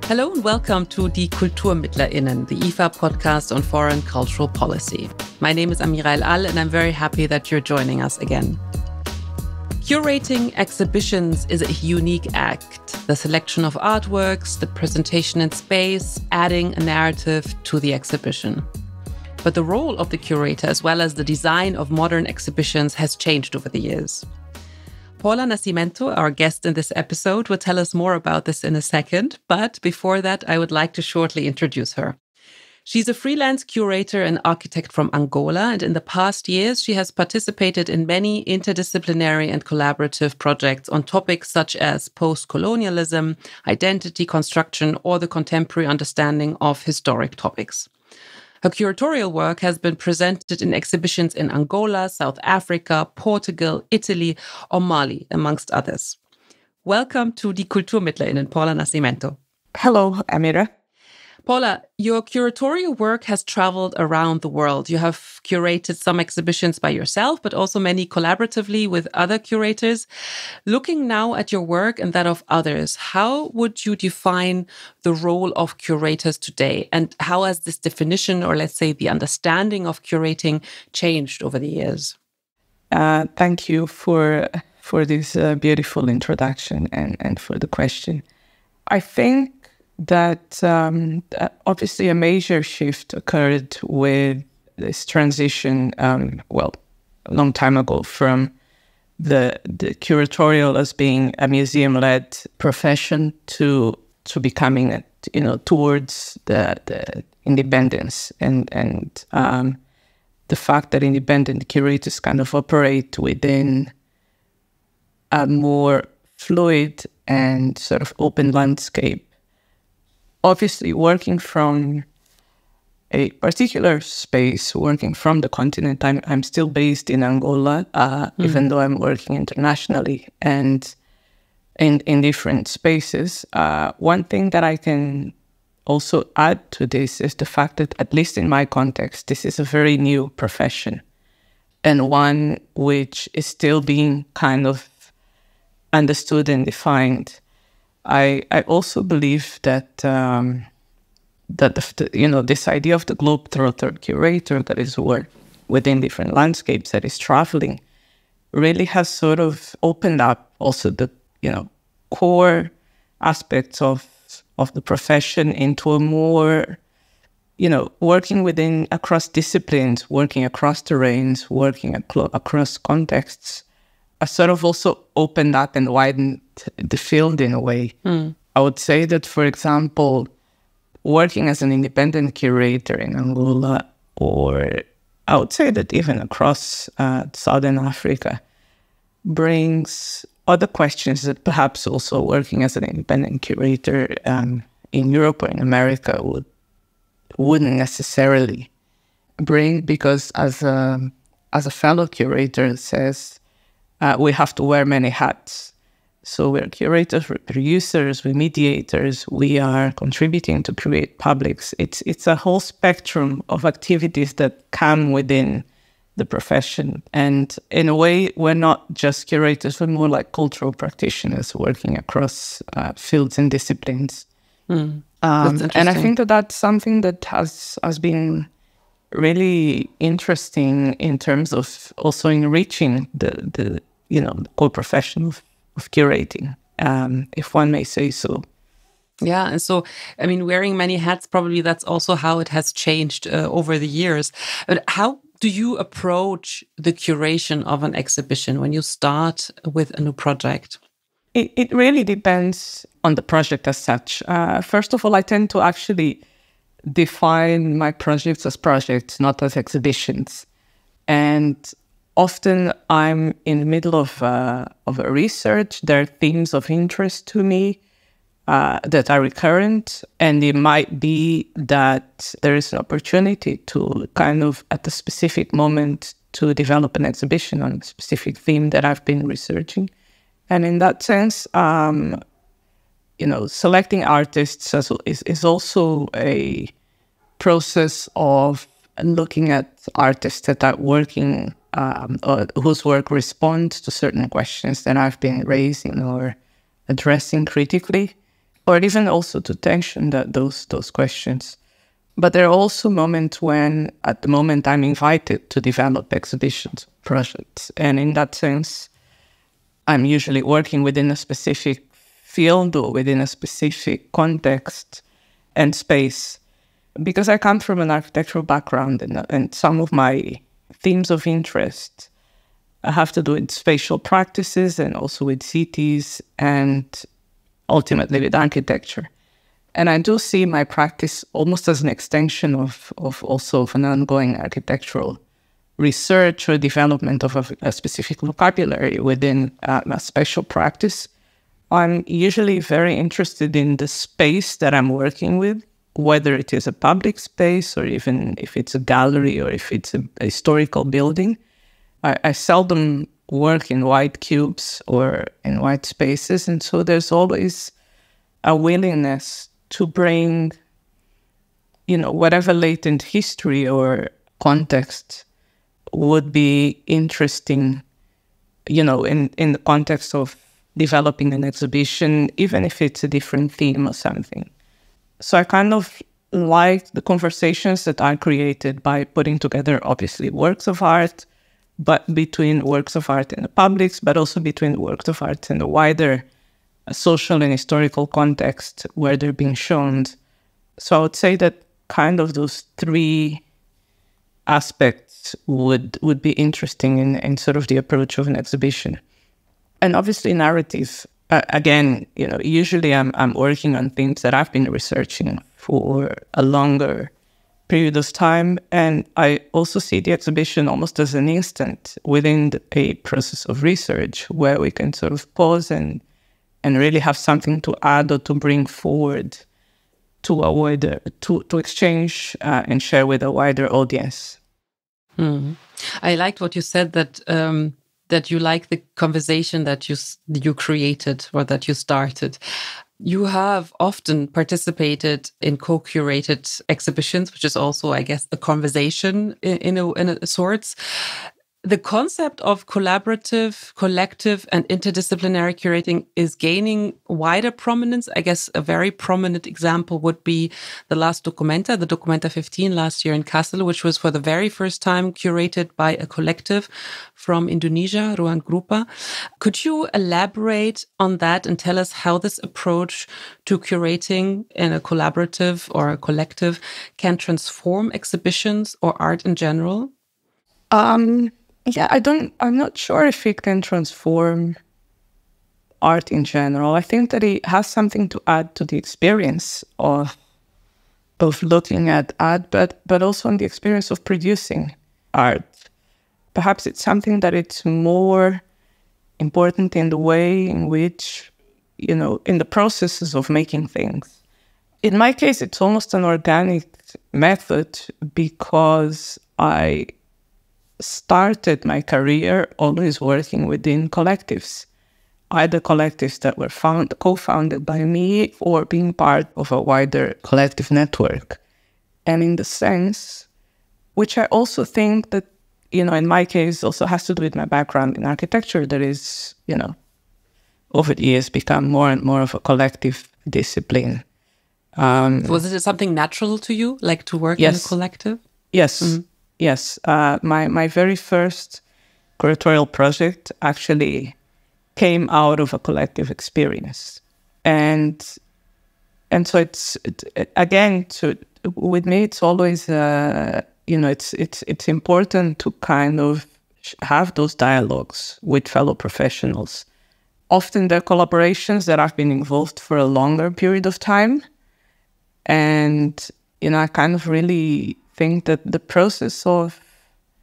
Hello and welcome to Die KulturmittlerInnen, the IFA podcast on foreign cultural policy. My name is Amira El-Al and I'm very happy that you're joining us again. Curating exhibitions is a unique act. The selection of artworks, the presentation in space, adding a narrative to the exhibition. But the role of the curator, as well as the design of modern exhibitions, has changed over the years. Paula Nascimento, our guest in this episode, will tell us more about this in a second. But before that, I would like to shortly introduce her. She's a freelance curator and architect from Angola, and in the past years, she has participated in many interdisciplinary and collaborative projects on topics such as post-colonialism, identity construction, or the contemporary understanding of historic topics. Her curatorial work has been presented in exhibitions in Angola, South Africa, Portugal, Italy, or Mali, amongst others. Welcome to Die KulturmittlerInnen, Paula Nascimento. Hello, Amira. Paula, your curatorial work has traveled around the world. You have curated some exhibitions by yourself, but also many collaboratively with other curators. Looking now at your work and that of others, how would you define the role of curators today? And how has this definition, or let's say the understanding of curating, changed over the years? Thank you for this beautiful introduction and for the question. I think that obviously a major shift occurred with this transition, a long time ago, from the curatorial as being a museum-led profession to becoming, towards the independence and the fact that independent curators kind of operate within a more fluid and sort of open landscape. Obviously, working from a particular space, working from the continent, I'm still based in Angola, even though I'm working internationally and in different spaces. One thing that I can also add to this is the fact that, at least in my context, this is a very new profession and one which is still being kind of understood and defined. I also believe that this idea of the globetrotter curator that is within different landscapes, that is traveling, really has sort of opened up also the core aspects of the profession into a more working across disciplines, working across terrains, working across contexts. I sort of also opened up and widened the field in a way. I would say that, for example, working as an independent curator in Angola, or I would say that even across Southern Africa, brings other questions that perhaps also working as an independent curator in Europe or in America wouldn't necessarily bring, because as a fellow curator says, we have to wear many hats. So we're curators, we're producers, we're mediators, we are contributing to create publics. It's a whole spectrum of activities that come within the profession. And in a way, we're not just curators, we're more like cultural practitioners working across fields and disciplines. And I think that that's something that has been really interesting in terms of also enriching the core profession of curating, if one may say so. Yeah, and so, wearing many hats, probably that's also how it has changed over the years. But how do you approach the curation of an exhibition when you start with a new project? It really depends on the project as such. First of all, I tend to actually define my projects as projects, not as exhibitions. And often I'm in the middle of a research. There are themes of interest to me that are recurrent, and it might be that there is an opportunity to kind of, at a specific moment, to develop an exhibition on a specific theme that I've been researching. And in that sense, selecting artists is also a process of looking at artists that are working, or whose work responds to certain questions that I've been raising or addressing critically. or even also to tension those questions. But there are also moments when, at the moment, I'm invited to develop exhibitions, projects. And in that sense, I'm usually working within a specific field or within a specific context and space. Because I come from an architectural background, and some of my themes of interest have to do with spatial practices and also with cities and ultimately with architecture. And I do see my practice almost as an extension of an ongoing architectural research or development of a specific vocabulary within a special practice. I'm usually very interested in the space that I'm working with, whether it is a public space or even if it's a gallery or if it's a historical building. I seldom work in white cubes or in white spaces, and so there's always a willingness to bring, whatever latent history or context would be interesting, in the context of developing an exhibition, even if it's a different theme or something. So I kind of like the conversations that I created by putting together, obviously, works of art, but between works of art in the publics, but also between works of art in the wider social and historical context where they're being shown. So I would say that kind of those three aspects would be interesting in sort of the approach of an exhibition. And obviously narrative, again, usually I'm working on things that I've been researching for a longer period of time. And I also see the exhibition almost as an instant within a process of research where we can sort of pause and really have something to add or to bring forward to a wider, to exchange and share with a wider audience. I liked what you said, that that you like the conversation that you created or that you started. You have often participated in co-curated exhibitions, which is also, I guess, a conversation in a sorts. The concept of collaborative, collective, and interdisciplinary curating is gaining wider prominence. I guess a very prominent example would be the Documenta 15 last year in Kassel, which was for the very first time curated by a collective from Indonesia, Ruang Grupa. Could you elaborate on that and tell us how this approach to curating in a collaborative or a collective can transform exhibitions or art in general? Yeah, I'm not sure if it can transform art in general. I think that it has something to add to the experience of looking at art, but also on the experience of producing art. Perhaps it's something that it's more important in the way in which, in the processes of making things. In my case, it's almost an organic method because I started my career always working within collectives, either collectives that were co-founded by me or being part of a wider collective network. And in the sense, which I also think that, in my case also has to do with my background in architecture, that is, over the years become more and more of a collective discipline. Was it something natural to you, like to work in a collective? Yes. Mm-hmm. Yes, my very first curatorial project actually came out of a collective experience, and so with me it's always it's important to kind of have those dialogues with fellow professionals. Often they're collaborations that I've been involved for a longer period of time, and I kind of really think that the process of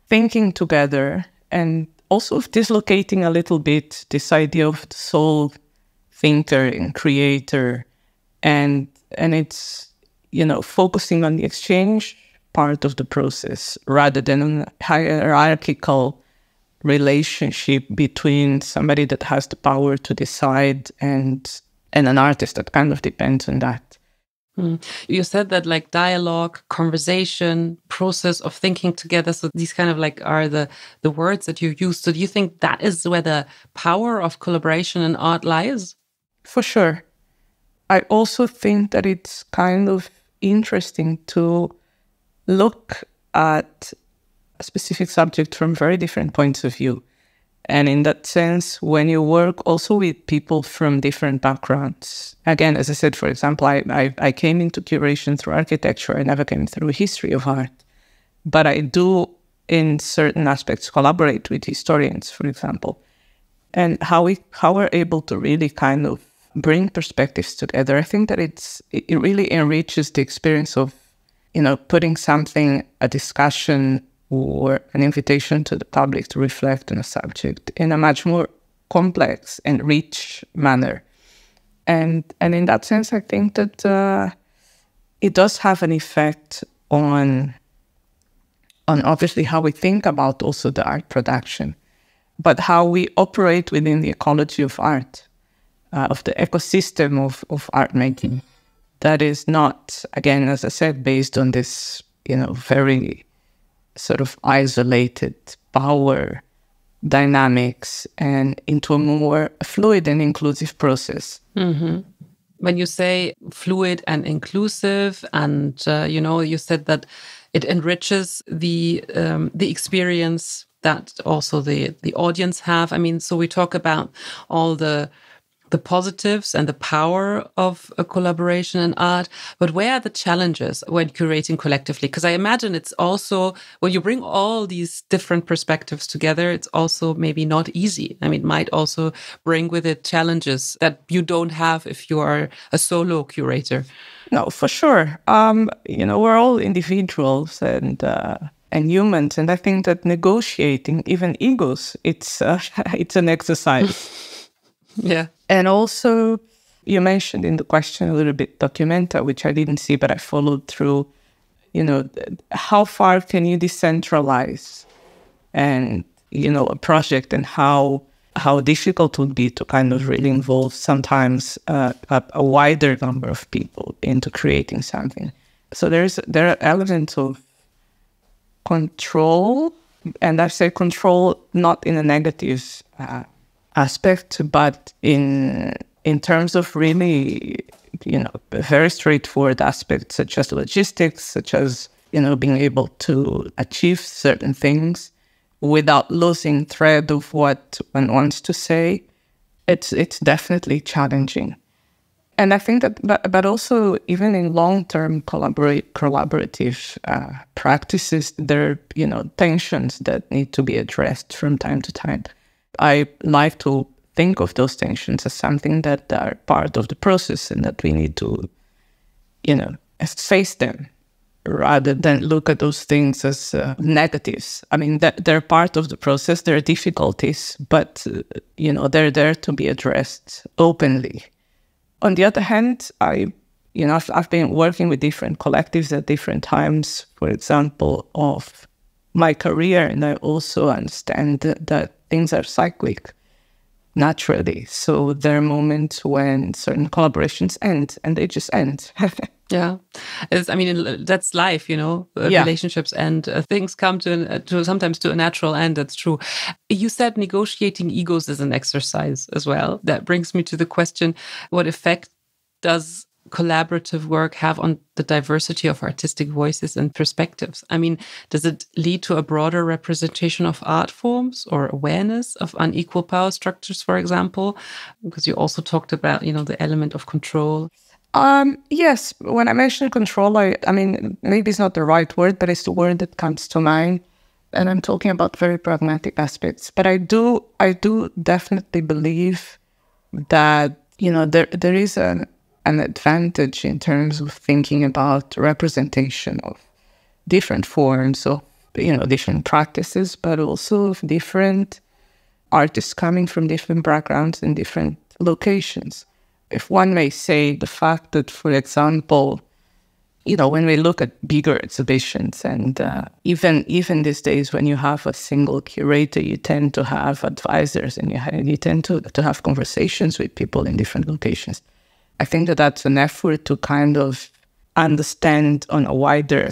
thinking together and also of dislocating a little bit this idea of the sole thinker and creator, and it's focusing on the exchange part of the process rather than a hierarchical relationship between somebody that has the power to decide and an artist that kind of depends on that. You said that like dialogue, conversation, process of thinking together. So these kind of like are the words that you use. So do you think that is where the power of collaboration in art lies? For sure. I also think that it's kind of interesting to look at a specific subject from very different points of view. And in that sense, when you work also with people from different backgrounds, again, as I said, for example, I came into curation through architecture. I never came through history of art. But I do, in certain aspects, collaborate with historians, for example. And how we're able to really kind of bring perspectives together. I think that it really enriches the experience of, putting something, a discussion, or an invitation to the public to reflect on a subject in a much more complex and rich manner. And in that sense, I think that it does have an effect on obviously how we think about also the art production, but how we operate within the ecology of art, of the ecosystem of art making. That is not, again, as I said, based on this, very sort of isolated power dynamics and into a more fluid and inclusive process. Mm-hmm. When you say fluid and inclusive, and you said that it enriches the experience that also the audience have. I mean, so we talk about all the positives and the power of a collaboration in art, but where are the challenges when curating collectively? Because I imagine it's also, when you bring all these different perspectives together, it's also maybe not easy. I mean, it might also bring with it challenges that you don't have if you are a solo curator. No, for sure. We're all individuals and humans, and I think that negotiating even egos, it's an exercise. Yeah. And also, you mentioned in the question a little bit documenta, which I didn't see, but I followed through, how far can you decentralize and, a project, and how difficult it would be to kind of really involve sometimes a wider number of people into creating something. So there are elements of control, and I say control not in a negative aspect, but in terms of really, very straightforward aspects such as logistics, such as, being able to achieve certain things without losing thread of what one wants to say. It's definitely challenging. And I think that, but also even in long-term collaborative practices, there are, tensions that need to be addressed from time to time. I like to think of those tensions as something that are part of the process and that we need to, face them rather than look at those things as negatives. I mean, they're part of the process, there are difficulties, but, they're there to be addressed openly. On the other hand, I've been working with different collectives at different times, for example, of my career, and I also understand that things are cyclic, naturally. So there are moments when certain collaborations end, and they just end. Yeah, that's life, relationships end. Things come to sometimes to a natural end. That's true. You said negotiating egos is an exercise as well. That brings me to the question: what effect does collaborative work have on the diversity of artistic voices and perspectives? I mean, does it lead to a broader representation of art forms or awareness of unequal power structures, for example? Because you also talked about, the element of control. Yes, when I mention control, I mean, maybe it's not the right word, but it's the word that comes to mind. And I'm talking about very pragmatic aspects. But I do definitely believe that, there is an advantage in terms of thinking about representation of different forms of, different practices, but also of different artists coming from different backgrounds and different locations. If one may say, the fact that, for example, when we look at bigger exhibitions, and even these days when you have a single curator, you tend to have advisors, and you tend to have conversations with people in different locations. I think that that's an effort to kind of understand on a wider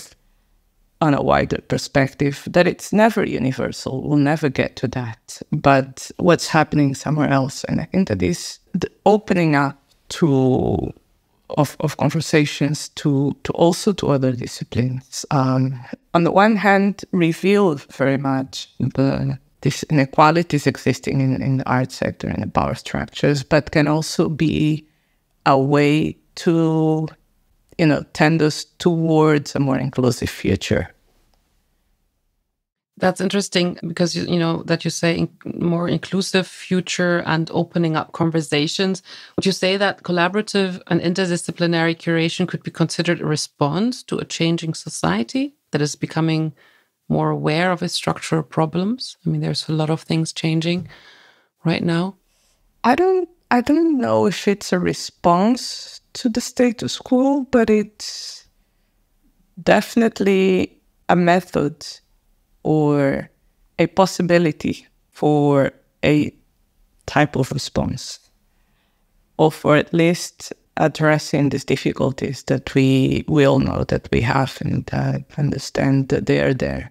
perspective that it's never universal. We'll never get to that. But what's happening somewhere else, and I think that is the opening up to of conversations to also to other disciplines. On the one hand, reveal very much these inequalities existing in the art sector and the power structures, but can also be a way to, tend us towards a more inclusive future. That's interesting because, that you say more inclusive future and opening up conversations. Would you say that collaborative and interdisciplinary curation could be considered a response to a changing society that is becoming more aware of its structural problems? I mean, there's a lot of things changing right now. I don't know if it's a response to the status quo, but it's definitely a method or a possibility for a type of response, or for at least addressing these difficulties that we all know that we have and understand that they are there.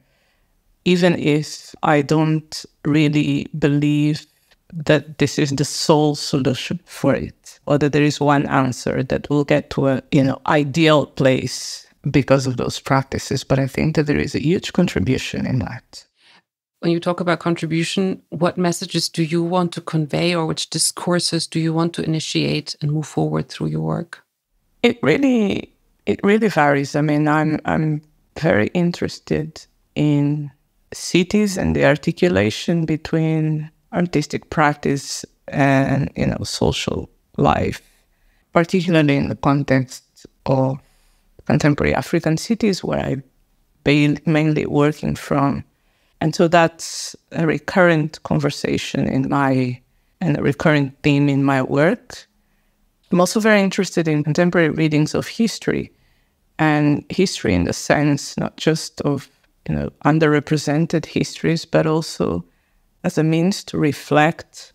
Even if I don't really believe that this is the sole solution for it, or that there is one answer that will get to a ideal place because of those practices. But I think that there is a huge contribution in that. When you talk about contribution, what messages do you want to convey, or which discourses do you want to initiate and move forward through your work? It really varies. I mean, I'm very interested in cities and the articulation between artistic practice and social life, particularly in the context of contemporary African cities where I'm mainly working from. And so that's a recurrent conversation and a recurrent theme in my work. I'm also very interested in contemporary readings of history, and history in the sense not just of underrepresented histories, but also as a means to reflect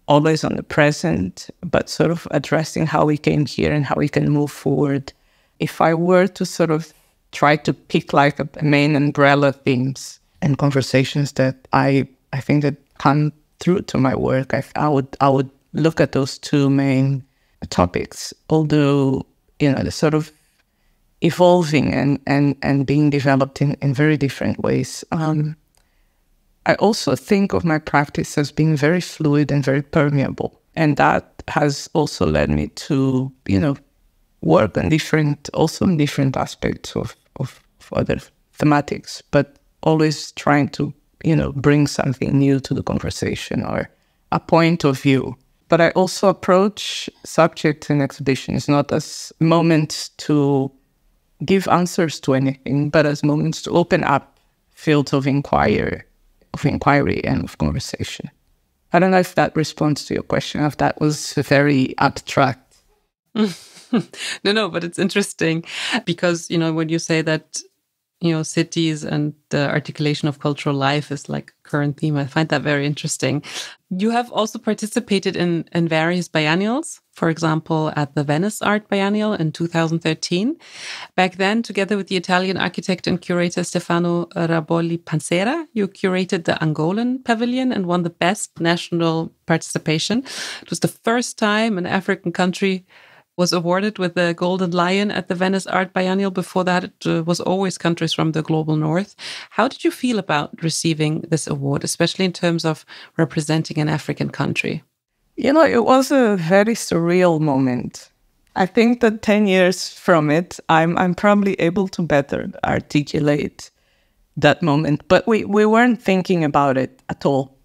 always on the present, but sort of addressing how we came here and how we can move forward. If I were to sort of try to pick like a main umbrella themes and conversations that I think that come through to my work, I would look at those two main topics, although they're sort of evolving and being developed in very different ways. I also think of my practice as being very fluid and very permeable, and that has also led me to work on different aspects of other thematics, but always trying to bring something new to the conversation or a point of view. But I also approach subjects and exhibitions not as moments to give answers to anything, but as moments to open up fields of inquiry and of conversation. I don't know if that responds to your question, if that was very abstract. No, but it's interesting because, when you say that, cities and the articulation of cultural life is like a current theme, I find that very interesting. You have also participated in various biennials, for example, at the Venice Art Biennial in 2013. Back then, together with the Italian architect and curator Stefano Raboli Pansera, you curated the Angolan pavilion and won the best national participation. It was the first time an African country was awarded with the Golden Lion at the Venice Art Biennial. Before that, it was always countries from the global north. How did you feel about receiving this award, especially in terms of representing an African country? It was a very surreal moment. I think that 10 years from it, I'm probably able to better articulate that moment. But we weren't thinking about it at all.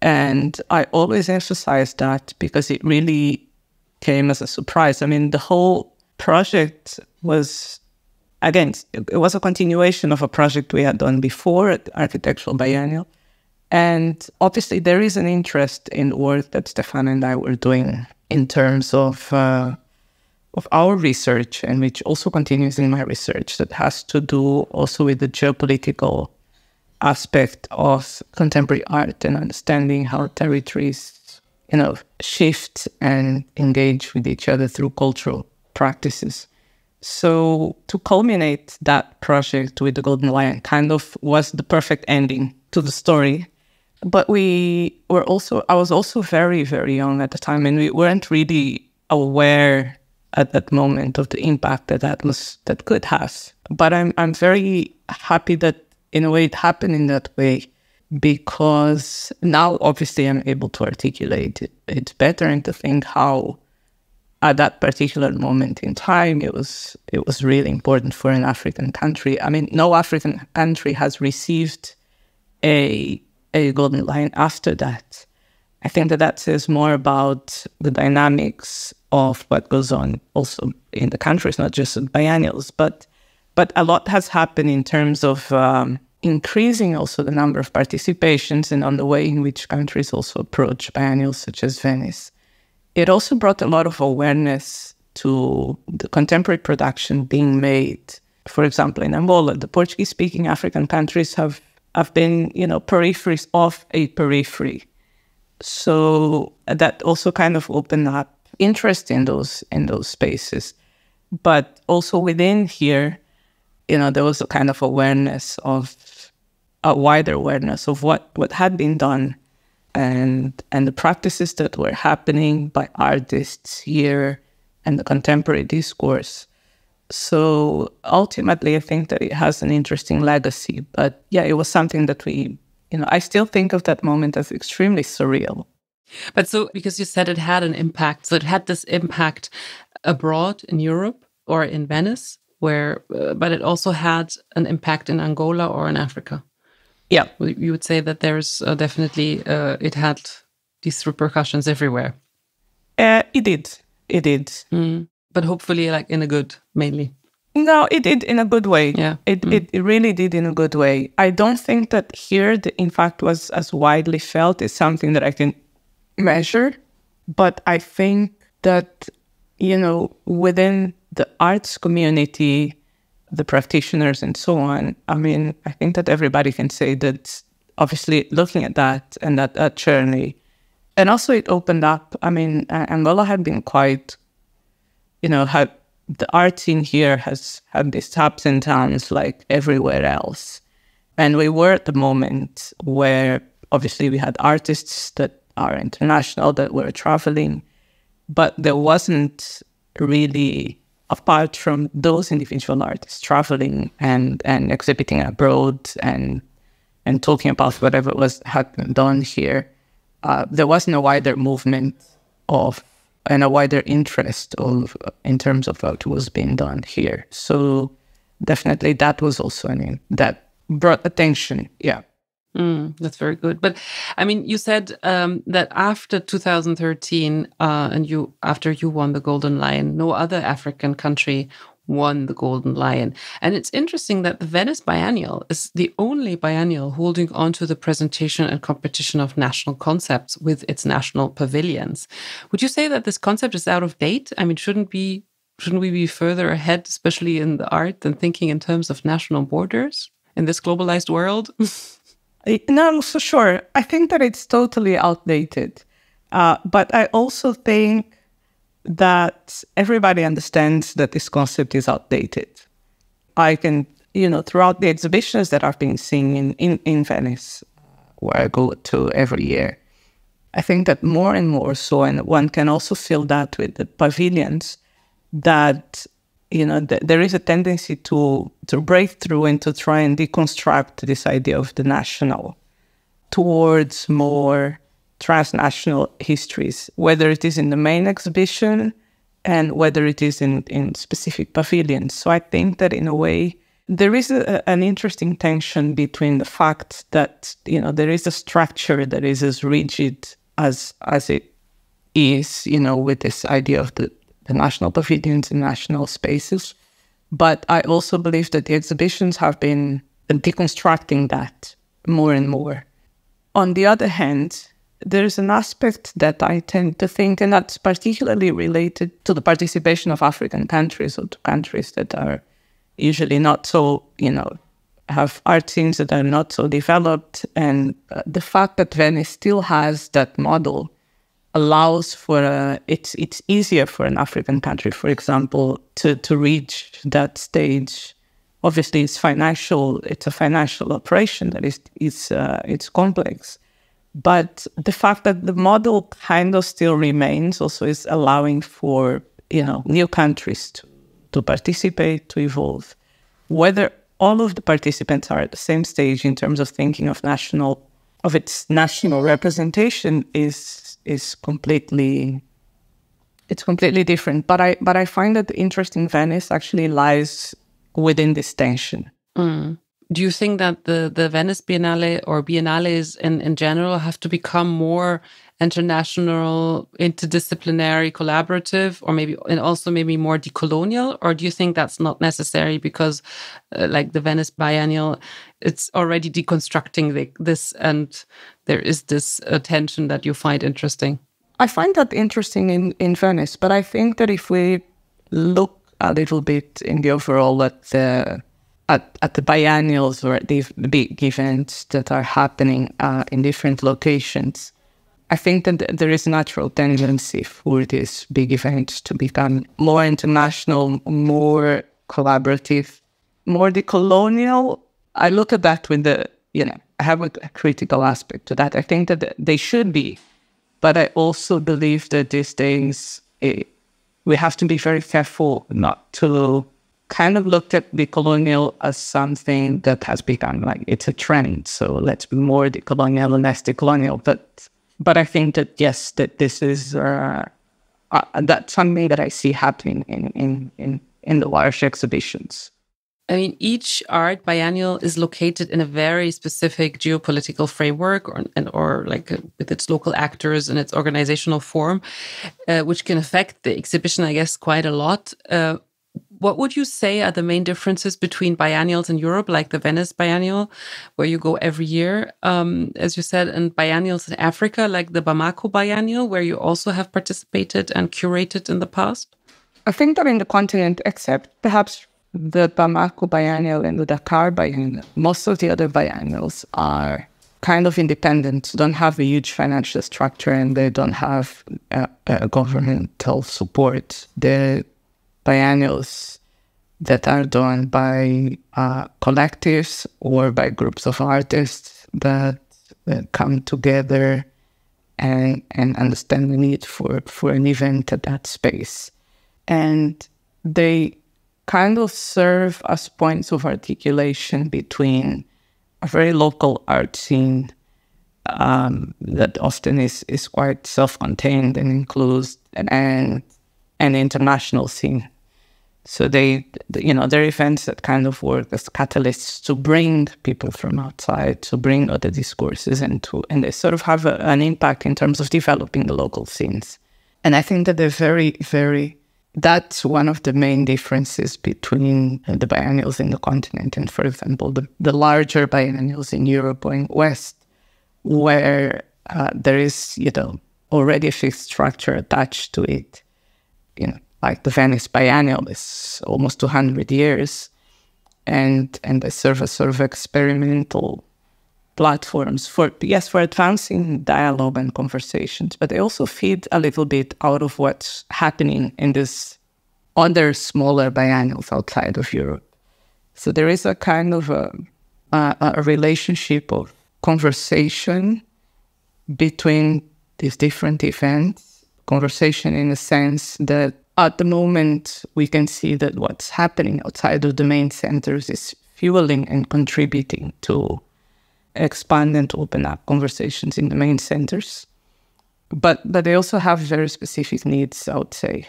And I always emphasize that because it really came as a surprise. I mean, the whole project was, again, it was a continuation of a project we had done before at the Architectural Biennial. And obviously there is an interest in work that Stefan and I were doing in terms of our research, and which also continues in my research, that has to do also with the geopolitical aspect of contemporary art and understanding how territories shift and engage with each other through cultural practices. So to culminate that project with the Golden Lion kind of was the perfect ending to the story. But I was also very, very young at the time, and we weren't really aware at that moment of the impact that could have. But I'm very happy that in a way it happened in that way, because now obviously I'm able to articulate it better and to think how at that particular moment in time it was really important for an African country. I mean, no African country has received a Golden Lion after that. I think that says more about the dynamics of what goes on also in the countries, not just at biennials, but a lot has happened in terms of increasing also the number of participations and on the way in which countries also approach biennials such as Venice. It also brought a lot of awareness to the contemporary production being made. For example, in Angola, the Portuguese-speaking African countries have been, peripheries of a periphery. So that also kind of opened up interest in those spaces. But also within here, there was a kind of a wider awareness of what had been done and the practices that were happening by artists here and the contemporary discourse. So ultimately, I think that it has an interesting legacy. But yeah, it was something that I still think of that moment as extremely surreal. But so, because you said it had an impact, so it had this impact abroad in Europe or in Venice, but it also had an impact in Angola or in Africa. Yeah. You would say that there's definitely, it had these repercussions everywhere. It did. But hopefully like in a good, mainly. No, it did in a good way. Yeah. It really did in a good way. I don't think that here the impact was as widely felt. It's something that I can measure. But I think that, within the arts community, the practitioners and so on, I mean, I think that everybody can say that obviously looking at that and that journey, and also it opened up, I mean, Angola had been quite, had the art scene here has had these ups and downs like everywhere else. And we were at the moment where obviously we had artists that are international that were traveling, but there wasn't really, apart from those individual artists traveling and exhibiting abroad and talking about whatever had been done here, there wasn't a wider movement and a wider interest in terms of what was being done here. So definitely that was also that brought attention. Yeah. That's very good. But I mean, you said that after 2013, after you won the Golden Lion, no other African country won the Golden Lion. And it's interesting that the Venice Biennial is the only biennial holding on to the presentation and competition of national concepts with its national pavilions. Would you say that this concept is out of date? I mean, shouldn't we be further ahead, especially in the art, than thinking in terms of national borders in this globalized world? No, for sure. I think that it's totally outdated. But I also think that everybody understands that this concept is outdated. I can, throughout the exhibitions that I've been seeing in Venice, where I go to every year, I think that more and more so, and one can also feel that with the pavilions, that there is a tendency to break through and to try and deconstruct this idea of the national towards more transnational histories, whether it is in the main exhibition and whether it is in specific pavilions. So I think that in a way, there is an interesting tension between the fact that, there is a structure that is as rigid as it is, with this idea of the national pavilions and national spaces. But I also believe that the exhibitions have been deconstructing that more and more. On the other hand, there's an aspect that I tend to think, and that's particularly related to the participation of African countries or to countries that are usually not so, have art scenes that are not so developed. And the fact that Venice still has that model allows for it's easier for an African country, for example, to reach that stage. Obviously, it's a financial operation that it's complex, but the fact that the model kind of still remains also is allowing for new countries to participate, to evolve. Whether all of the participants are at the same stage in terms of thinking of its national representation is completely different. But I find that the interest in Venice actually lies within this tension. Do you think that the Venice Biennale or biennales in general have to become more international, interdisciplinary, collaborative, or maybe more decolonial? Or do you think that's not necessary because like the Venice Biennial, it's already deconstructing this, and there is this tension that you find interesting? I find that interesting in Venice, but I think that if we look a little bit in the overall at the biennials or at the big events that are happening in different locations, I think that there is a natural tendency for these big events to become more international, more collaborative, more decolonial. I look at that with I have a critical aspect to that. I think that they should be, but I also believe that these days we have to be very careful not to kind of look at decolonial as something that has become like it's a trend. So let's be more decolonial and less decolonial. But I think that yes, that this is that's something that I see happening in the large exhibitions. I mean, each art biennial is located in a very specific geopolitical framework or with its local actors and its organizational form, which can affect the exhibition, I guess, quite a lot. What would you say are the main differences between biennials in Europe, like the Venice Biennial, where you go every year, as you said, and biennials in Africa, like the Bamako Biennial, where you also have participated and curated in the past? I think that in the continent, except perhaps the Bamako Biennial and the Dakar Biennial, most of the other biennials are kind of independent, don't have a huge financial structure, and they don't have governmental support. The biennials that are done by collectives or by groups of artists that come together and understand the need for an event at that space. And they kind of serve as points of articulation between a very local art scene that often is quite self-contained and enclosed, and an international scene. So they're events that kind of work as catalysts to bring people from outside, to bring other discourses, and they sort of have an impact in terms of developing the local scenes. And I think that they're very, very. That's one of the main differences between the biennials in the continent and, for example, the larger biennials in Europe or in West, where there is, already a fixed structure attached to it. Like the Venice Biennial is almost 200 years, and they serve as sort of experimental platforms for advancing dialogue and conversations, but they also feed a little bit out of what's happening in these other smaller biennials outside of Europe. So there is a kind of a relationship of conversation between these different events, conversation in the sense that at the moment we can see that what's happening outside of the main centers is fueling and contributing to expand and open up conversations in the main centers. But they also have very specific needs, I would say.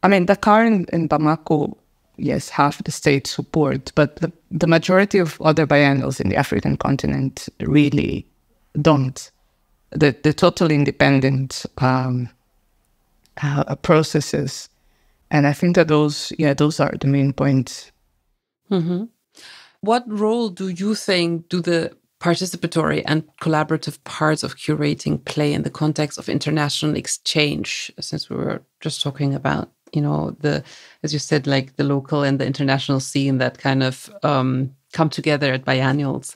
I mean, Dakar and Bamako, yes, have the state support, but the majority of other biennials in the African continent really don't. The totally independent processes. And I think that those are the main points. Mm-hmm. What role do you think do the participatory and collaborative parts of curating play in the context of international exchange? Since we were just talking about, as you said, like the local and the international scene that kind of come together at biennials.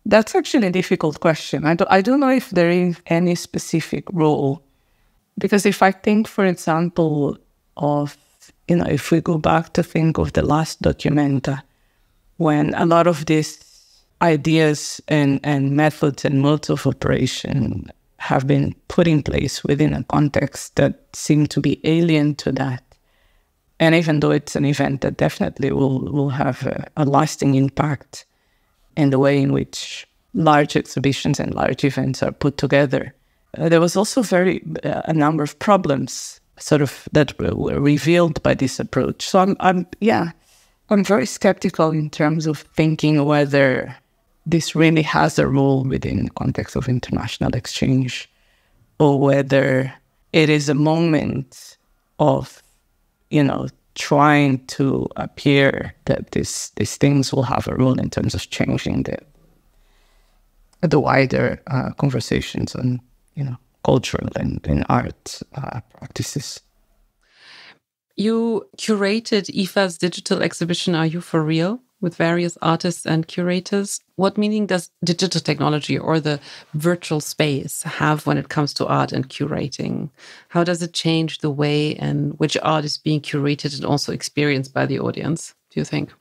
That's actually a difficult question. I don't know if there is any specific role, because if I think, for example, of, if we go back to think of the last Documenta, when a lot of these ideas and methods and modes of operation have been put in place within a context that seemed to be alien to that. And even though it's an event that definitely will have a lasting impact in the way in which large exhibitions and large events are put together, there was also a number of problems sort of that were revealed by this approach. So I'm very skeptical in terms of thinking whether this really has a role within the context of international exchange, or whether it is a moment of, trying to appear that these things will have a role in terms of changing the wider conversations on, cultural and art practices. You curated IFA's digital exhibition, Are You For Real?, with various artists and curators. What meaning does digital technology or the virtual space have when it comes to art and curating? How does it change the way in which art is being curated and also experienced by the audience, do you think?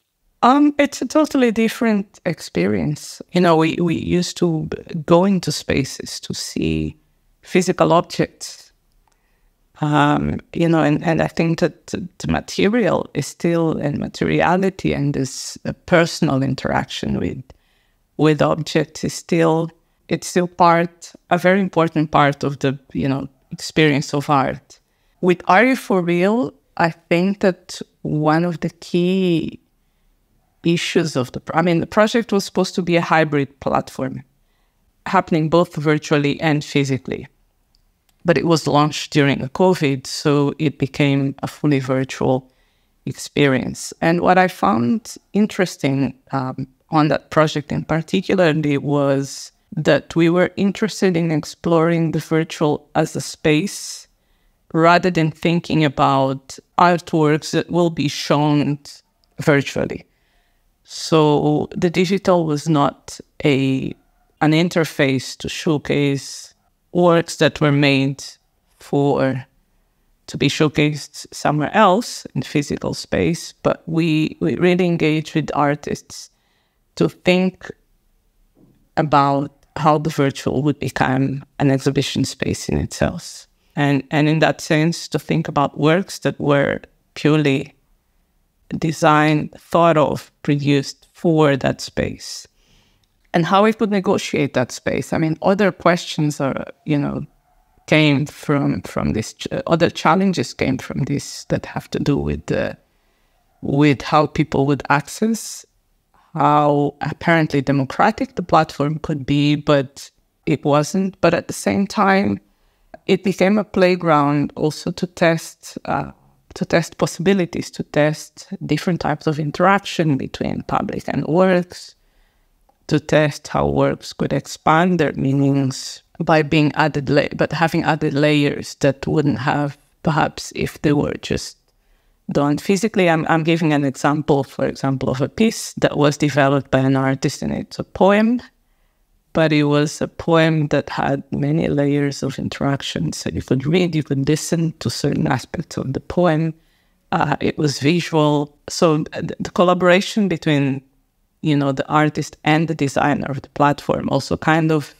It's a totally different experience. We used to go into spaces to see physical objects. And I think that the material is still, and materiality and this personal interaction with objects is still a very important part of the, experience of art. With Are You For Real? I think that one of the key issues of the project was supposed to be a hybrid platform, happening both virtually and physically. But it was launched during the COVID, so it became a fully virtual experience. And what I found interesting on that project in particular was that we were interested in exploring the virtual as a space rather than thinking about artworks that will be shown virtually. So the digital was not an interface to showcase works that were made to be showcased somewhere else in physical space, but we really engaged with artists to think about how the virtual would become an exhibition space in itself. And in that sense, to think about works that were purely designed, thought of, produced for that space. And how we could negotiate that space. Other questions came from this. Other challenges came from this that have to do with how people would access, how apparently democratic the platform could be, but it wasn't. But at the same time, it became a playground also to test possibilities, to test different types of interaction between public and works, to test how works could expand their meanings by being having added layers that wouldn't have perhaps if they were just done physically. I'm giving an example, for example, of a piece that was developed by an artist, and it's a poem, but it was a poem that had many layers of interaction. So you could read, you could listen to certain aspects of the poem. It was visual. So the collaboration between the artist and the designer of the platform also kind of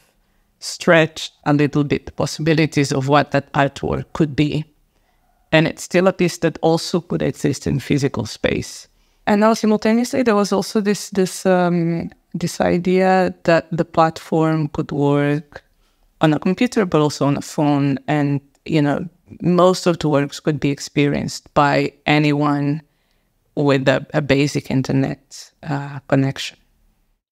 stretched a little bit the possibilities of what that artwork could be. And it's still a piece that also could exist in physical space. And now simultaneously, there was also this idea that the platform could work on a computer, but also on a phone. And, most of the works could be experienced by anyone with a basic internet connection.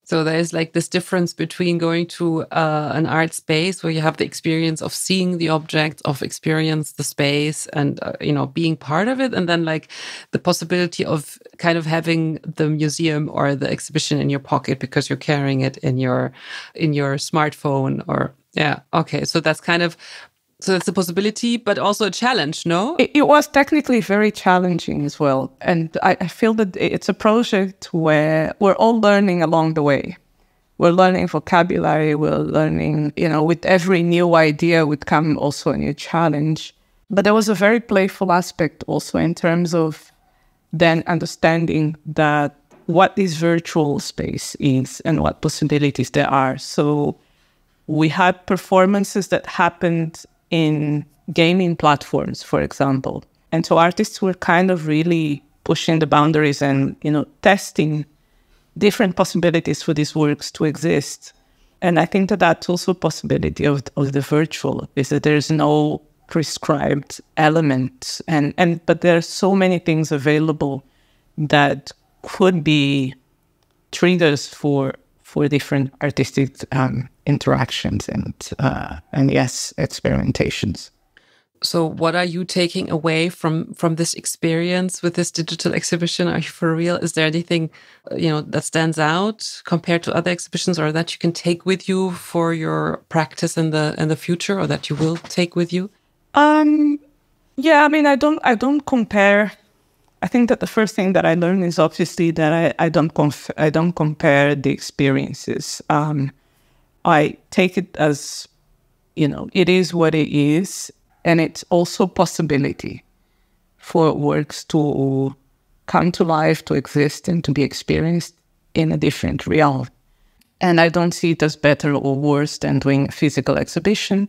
So there is this difference between going to an art space where you have the experience of seeing the object, of experience the space and, being part of it. And then the possibility of kind of having the museum or the exhibition in your pocket because you're carrying it in your smartphone or, yeah. Okay. So that's that's a possibility, but also a challenge, no? It was technically very challenging as well. And I feel that it's a project where we're all learning along the way. We're learning vocabulary, we're learning, with every new idea would come also a new challenge. But there was a very playful aspect also in terms of then understanding that what this virtual space is and what possibilities there are. So we had performances that happened in gaming platforms, for example. And so artists were kind of really pushing the boundaries and, testing different possibilities for these works to exist. And I think that that's also a possibility of the virtual, is that there's no prescribed element. But there are so many things available that could be triggers for different artistic interactions and yes, experimentations. So what are you taking away from this experience with this digital exhibition? Are you for real? Is there anything, that stands out compared to other exhibitions, or that you can take with you for your practice in the future, or that you will take with you? Yeah, I mean, I don't compare. I think that the first thing that I learned is obviously that I don't compare the experiences. I take it as, it is what it is. And it's also possibility for works to come to life, to exist, and to be experienced in a different realm. And I don't see it as better or worse than doing a physical exhibition.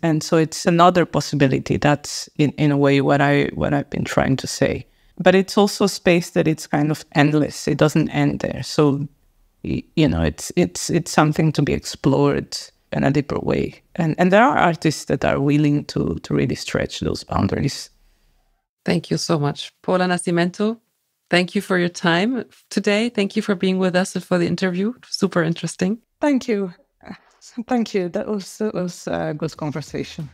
And so it's another possibility. That's in a way what I've been trying to say. But it's also a space that it's kind of endless. It doesn't end there. So, it's something to be explored in a deeper way. And there are artists that are willing to really stretch those boundaries. Thank you so much. Paula Nascimento, thank you for your time today. Thank you for being with us and for the interview. Super interesting. Thank you. Thank you. That was a good conversation.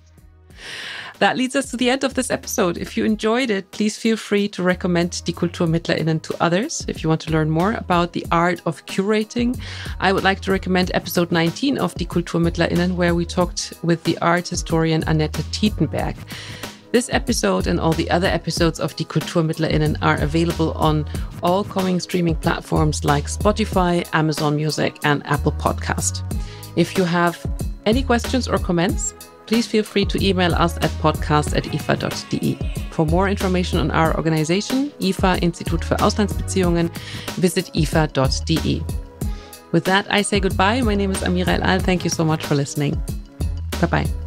That leads us to the end of this episode. If you enjoyed it, please feel free to recommend Die KulturmittlerInnen to others. If you want to learn more about the art of curating, I would like to recommend episode 19 of Die KulturmittlerInnen, where we talked with the art historian Annette Tietenberg. This episode and all the other episodes of Die KulturmittlerInnen are available on all coming streaming platforms like Spotify, Amazon Music, and Apple Podcast. If you have any questions or comments, please feel free to email us at podcast@ifa.de. For more information on our organization, IFA Institut für Auslandsbeziehungen, visit ifa.de. With that, I say goodbye. My name is Amira El Al. Thank you so much for listening. Bye-bye.